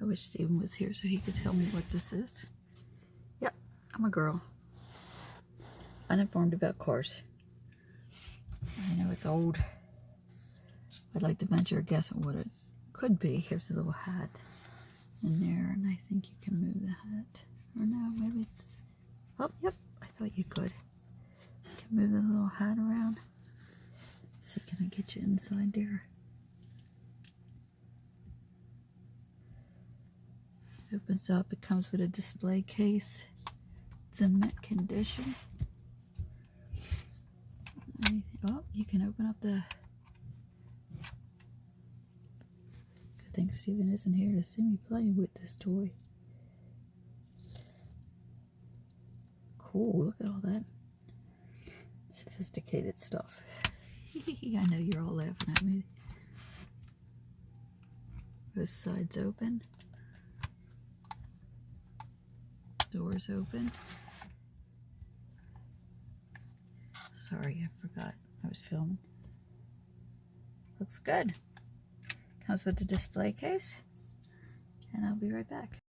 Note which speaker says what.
Speaker 1: I wish Steven was here so he could tell me what this is. Yep, I'm a girl. Uninformed about cars. I know it's old. I'd like to venture a guess on what it could be. Here's a little hat in there, and I think you can move the hat. Or no, maybe it's... Oh, yep, I thought you could. You can move the little hat around. So can I get you inside there? It opens up. It comes with a display case. It's in mint condition. Oh, you can open up the... Good thing Steven isn't here to see me playing with this toy. Cool, look at all that sophisticated stuff. I know you're all laughing at me. Both sides open. Doors open. Sorry, I forgot I was filming. Looks good. Comes with the display case. And I'll be right back.